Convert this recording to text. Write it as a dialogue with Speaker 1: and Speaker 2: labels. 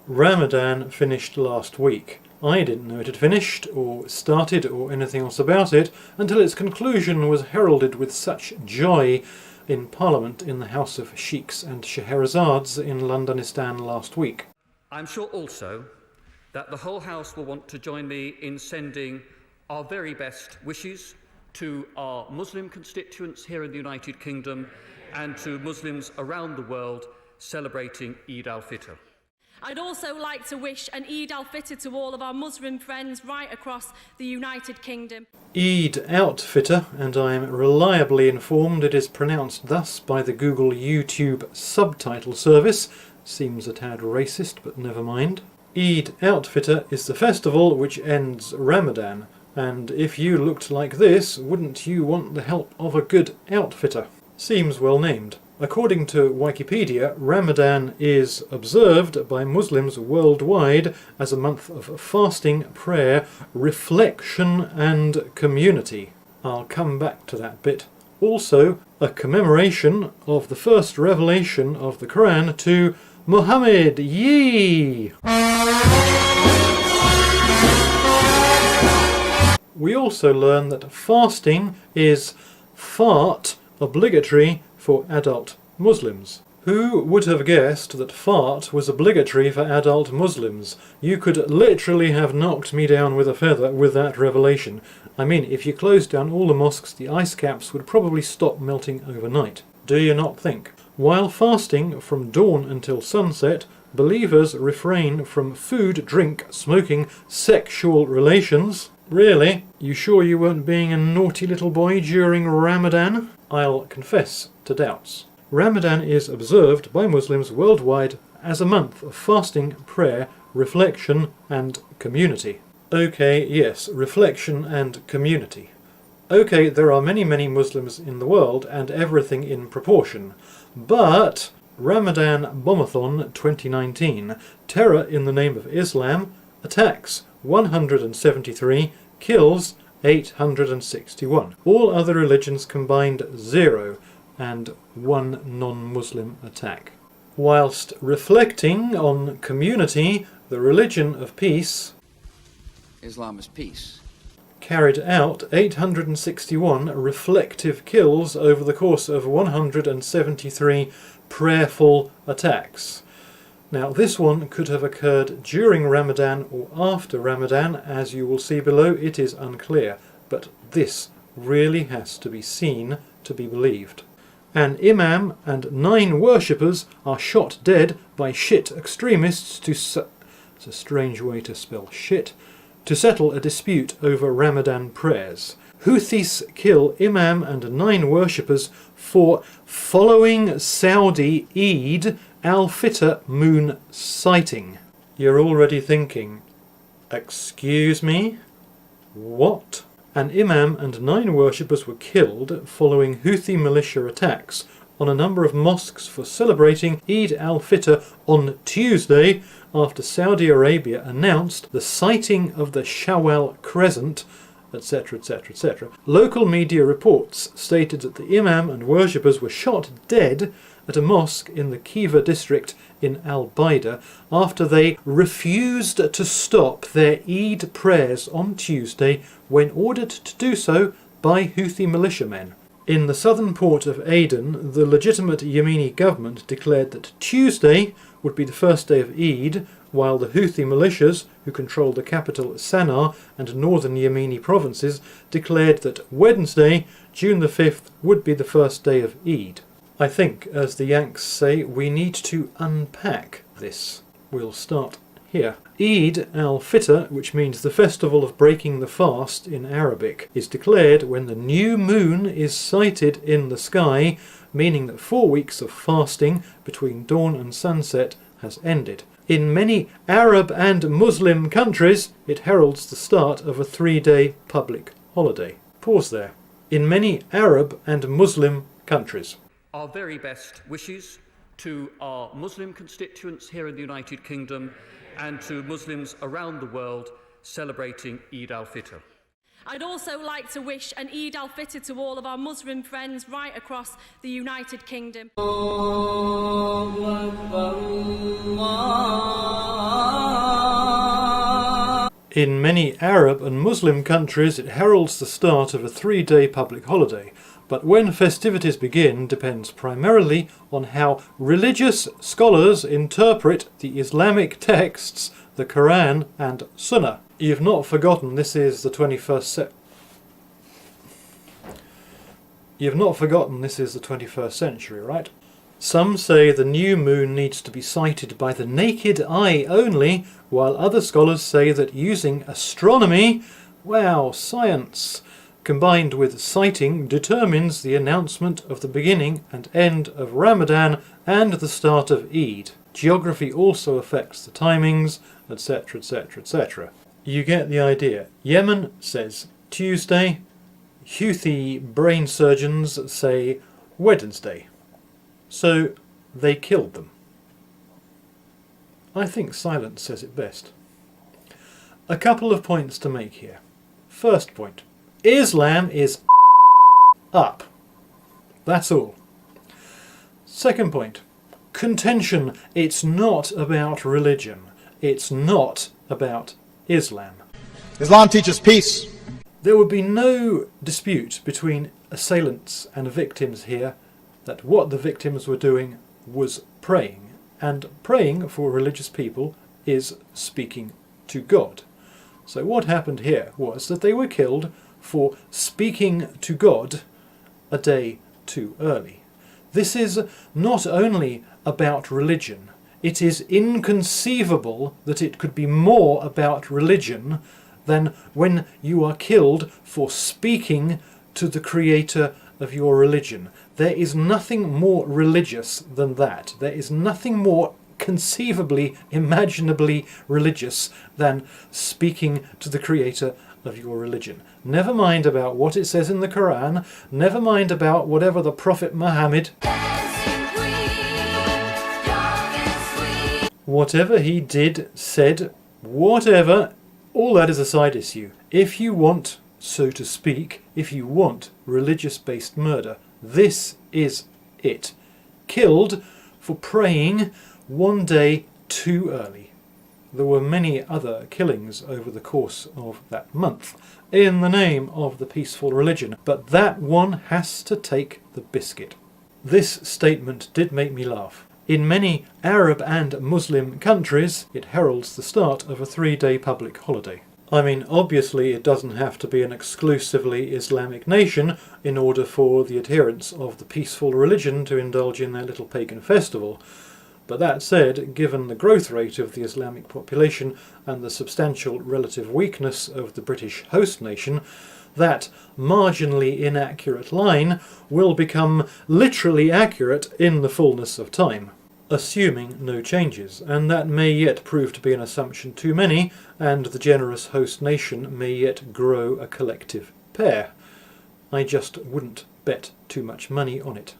Speaker 1: Ramadan finished last week. I didn't know it had finished, or started, or anything else about it, until its conclusion was heralded with such joy in Parliament in the House of Sheikhs and Shaherazads in Londonistan last week.
Speaker 2: I'm sure also that the whole House will want to join me in sending our very best wishes to our Muslim constituents here in the United Kingdom and to Muslims around the world celebrating Eid al-Fitr.
Speaker 3: I'd also like to wish an Eid al-Fitr to all of our Muslim friends right across the United Kingdom.
Speaker 1: Eid al-Fitr, and I am reliably informed it is pronounced thus by the Google YouTube subtitle service. Seems a tad racist, but never mind. Eid al-Fitr is the festival which ends Ramadan, and if you looked like this, wouldn't you want the help of a good outfitter? Seems well named. According to Wikipedia, Ramadan is observed by Muslims worldwide as a month of fasting, prayer, reflection and community. I'll come back to that bit. Also, a commemoration of the first revelation of the Quran to Muhammad. Yee! We also learn that fasting is fart obligatory for adult Muslims. Who would have guessed that fart was obligatory for adult Muslims? You could literally have knocked me down with a feather with that revelation. I mean, if you closed down all the mosques, the ice caps would probably stop melting overnight. Do you not think? While fasting from dawn until sunset, believers refrain from food, drink, smoking, sexual relations. Really? You sure you weren't being a naughty little boy during Ramadan? I'll confess to doubts. Ramadan is observed by Muslims worldwide as a month of fasting, prayer, reflection and community. Okay, yes, reflection and community. Okay, there are many Muslims in the world and everything in proportion. But Ramadan Bombathon 2019, Terror in the Name of Islam, attacks 173, kills 861. All other religions combined 0, and 1 non-Muslim attack. Whilst reflecting on community, the religion of peace,
Speaker 4: Islam is peace,
Speaker 1: carried out 861 reflective kills over the course of 173 prayerful attacks. Now, this one could have occurred during Ramadan or after Ramadan. As you will see below, it is unclear, but this really has to be seen to be believed. An imam and 9 worshippers are shot dead by shit extremists it's a strange way to spell shit, to settle a dispute over Ramadan prayers. Houthis kill imam and 9 worshippers for following Saudi Eid al-Fitr moon sighting. You're already thinking, excuse me? What? An imam and 9 worshippers were killed following Houthi militia attacks on a number of mosques for celebrating Eid al-Fitr on Tuesday after Saudi Arabia announced the sighting of the Shawwal crescent, etc., etc., etc. Local media reports stated that the imam and worshippers were shot dead at a mosque in the Kiva district in Al-Baida after they refused to stop their Eid prayers on Tuesday when ordered to do so by Houthi militiamen. In the southern port of Aden, the legitimate Yemeni government declared that Tuesday would be the first day of Eid, while the Houthi militias, who control the capital Sana'a and northern Yemeni provinces, declared that Wednesday, June the 5th, would be the first day of Eid. I think, as the Yanks say, we need to unpack this. We'll start here. Eid al-Fitr, which means the festival of breaking the fast in Arabic, is declared when the new moon is sighted in the sky, meaning that 4 weeks of fasting between dawn and sunset has ended. In many Arab and Muslim countries, it heralds the start of a 3-day public holiday. Pause there. In many Arab and Muslim countries.
Speaker 2: Our very best wishes to our Muslim constituents here in the United Kingdom and to Muslims around the world celebrating Eid al-Fitr.
Speaker 3: I'd also like to wish an Eid al-Fitr to all of our Muslim friends right across the United Kingdom.
Speaker 1: In many Arab and Muslim countries it heralds the start of a 3-day public holiday, but when festivities begin depends primarily on how religious scholars interpret the Islamic texts, the Quran and Sunnah. You've not forgotten this is the 21st century, right? Some say the new moon needs to be sighted by the naked eye only, while other scholars say that using astronomy, wow, science, combined with sighting determines the announcement of the beginning and end of Ramadan and the start of Eid. Geography also affects the timings, etc, etc, etc. You get the idea. Yemen says Tuesday, Houthi brain surgeons say Wednesday. So they killed them. I think silence says it best. A couple of points to make here. First point. Islam is up. That's all. Second point. Contention. It's not about religion. It's not about Islam.
Speaker 5: Islam teaches peace.
Speaker 1: There would be no dispute between assailants and victims here that what the victims were doing was praying, and praying for religious people is speaking to God. So what happened here was that they were killed for speaking to God a day too early. This is not only about religion, it is inconceivable that it could be more about religion than when you are killed for speaking to the creator of your religion. There is nothing more religious than that. There is nothing more conceivably, imaginably religious than speaking to the creator of your religion. Never mind about what it says in the Quran, never mind about whatever the Prophet Muhammad, whatever he did, said, whatever, all that is a side issue. If you want, so to speak, if you want religious-based murder, this is it. Killed for praying one day too early. There were many other killings over the course of that month in the name of the peaceful religion, but that one has to take the biscuit. This statement did make me laugh. In many Arab and Muslim countries, it heralds the start of a 3-day public holiday. I mean, obviously it doesn't have to be an exclusively Islamic nation in order for the adherents of the peaceful religion to indulge in their little pagan festival. But that said, given the growth rate of the Islamic population and the substantial relative weakness of the British host nation, that marginally inaccurate line will become literally accurate in the fullness of time, assuming no changes, and that may yet prove to be an assumption too many, and the generous host nation may yet grow a collective pair. I just wouldn't bet too much money on it.